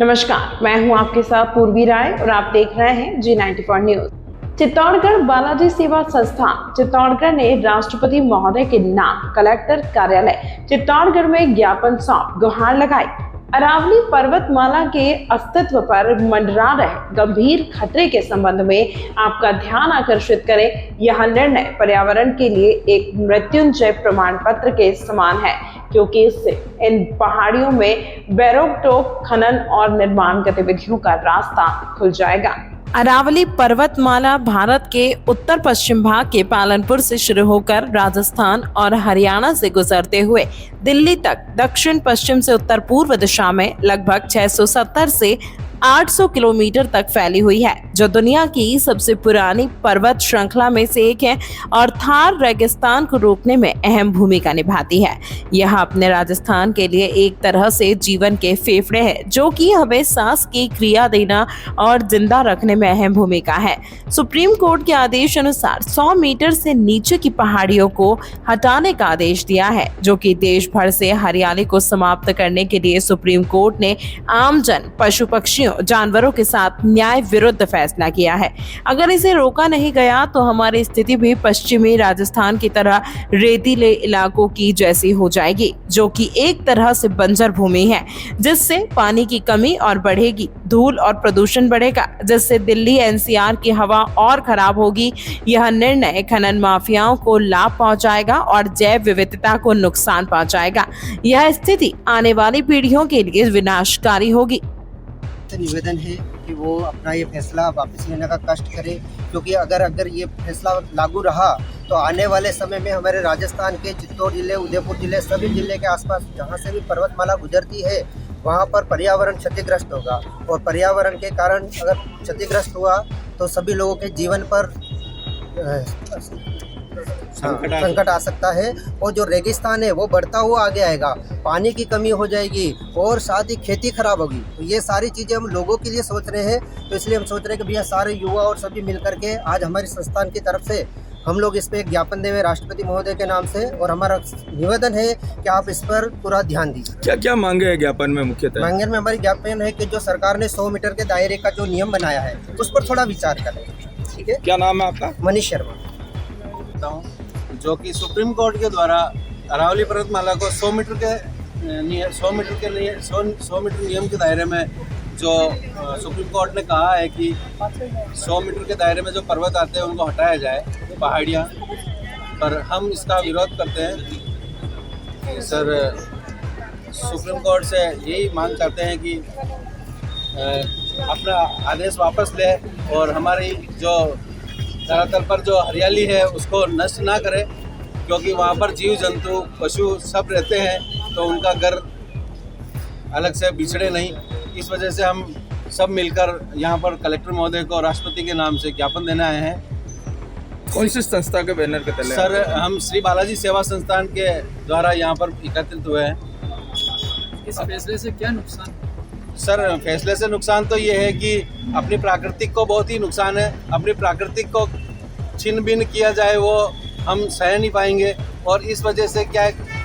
नमस्कार, मैं हूं आपके साथ पूर्वी राय और आप देख रहे हैं G94 न्यूज। चित्तौड़गढ़ बालाजी सेवा संस्थान चित्तौड़गढ़ ने राष्ट्रपति महोदय के नाम कलेक्टर कार्यालय चित्तौड़गढ़ में ज्ञापन सौंप गुहार लगाई। अरावली पर्वतमाला के अस्तित्व पर मंडरा रहे गंभीर खतरे के संबंध में आपका ध्यान आकर्षित करें। यह निर्णय पर्यावरण के लिए एक मृत्युंजय प्रमाण पत्र के समान है, क्योंकि इससे इन पहाड़ियों में बेरोकटोक खनन और निर्माण गतिविधियों का रास्ता खुल जाएगा। अरावली पर्वतमाला भारत के उत्तर पश्चिम भाग के पालनपुर से शुरू होकर राजस्थान और हरियाणा से गुजरते हुए दिल्ली तक दक्षिण पश्चिम से उत्तर पूर्व दिशा में लगभग 670 से 800 किलोमीटर तक फैली हुई है, जो दुनिया की सबसे पुरानी पर्वत श्रृंखला में से एक है और थार रेगिस्तान को रोकने में अहम भूमिका निभाती है। यह अपने राजस्थान के लिए एक तरह से जीवन के फेफड़े है, जो कि हमें सांस की क्रिया देना और जिंदा रखने में अहम भूमिका है। सुप्रीम कोर्ट के आदेश अनुसार 100 मीटर से नीचे की पहाड़ियों को हटाने का आदेश दिया है, जो कि देश भर से हरियाली को समाप्त करने के लिए सुप्रीम कोर्ट ने आमजन, पशु पक्षियों, जानवरों के साथ न्याय विरुद्ध फैसला किया है। अगर इसे रोका नहीं गया तो हमारी स्थिति भी पश्चिमी राजस्थान की तरह रेतीले इलाकों की जैसी हो जाएगी, जो कि एक तरह से बंजर भूमि है, जिससे पानी की कमी और बढ़ेगी, धूल और प्रदूषण बढ़ेगा, जिससे दिल्ली एनसीआर की हवा और खराब होगी। यह निर्णय खनन माफियाओं को लाभ पहुंचाएगा और जैव विविधता को नुकसान पहुंचाएगा। यह स्थिति आने वाली पीढ़ियों के लिए विनाशकारी होगी। निवेदन है कि वो अपना ये फैसला वापस लेने का कष्ट करें, क्योंकि अगर ये फैसला लागू रहा तो आने वाले समय में हमारे राजस्थान के चित्तौड़ जिले, उदयपुर जिले, सभी जिले के आसपास जहाँ से भी पर्वतमाला गुजरती है वहाँ पर पर्यावरण क्षतिग्रस्त होगा, और पर्यावरण के कारण अगर क्षतिग्रस्त हुआ तो सभी लोगों के जीवन पर संकट आ सकता है, और जो रेगिस्तान है वो बढ़ता हुआ आगे आएगा, पानी की कमी हो जाएगी और साथ ही खेती खराब होगी। तो ये सारी चीज़ें हम लोगों के लिए सोच रहे हैं, तो इसलिए हम सोच रहे हैं कि भैया सारे युवा और सभी मिलकर के आज हमारे संस्थान की तरफ से हम लोग इस पर एक ज्ञापन देवे राष्ट्रपति महोदय के नाम से, और हमारा निवेदन है कि आप इस पर पूरा ध्यान दीजिए। क्या क्या मांगे हैं ज्ञापन में? मुख्यतः मांगे में हमारी ज्ञापन है कि जो सरकार ने 100 मीटर के दायरे का जो नियम बनाया है उस पर थोड़ा विचार करें। ठीक है, क्या नाम है आपका? मनीष शर्मा। जो कि सुप्रीम कोर्ट के द्वारा अरावली पर्वतमाला को 100 मीटर नियम के दायरे में जो सुप्रीम कोर्ट ने कहा है कि 100 मीटर के दायरे में जो पर्वत आते हैं उनको हटाया जाए, पहाड़ियाँ, पर हम इसका विरोध करते हैं कि सर सुप्रीम कोर्ट से यही मांग करते हैं कि अपना आदेश वापस ले और हमारी जो धरातल पर जो हरियाली है उसको नष्ट ना करे, क्योंकि वहाँ पर जीव जंतु, पशु सब रहते हैं, तो उनका घर अलग से बिछड़े नहीं। इस वजह से हम सब मिलकर यहाँ पर कलेक्टर महोदय को राष्ट्रपति के नाम से ज्ञापन देने आए हैं। कौन सी संस्था के बैनर के तले? सर हम श्री बालाजी सेवा संस्थान के द्वारा यहाँ पर एकत्रित हुए हैं। इस फैसले से क्या नुकसान? सर फैसले से नुकसान तो ये है कि अपनी प्राकृतिक को बहुत ही नुकसान है। अपनी प्राकृतिक को छिन भिन्न किया जाए वो हम सह नहीं पाएंगे, और इस वजह से क्या है,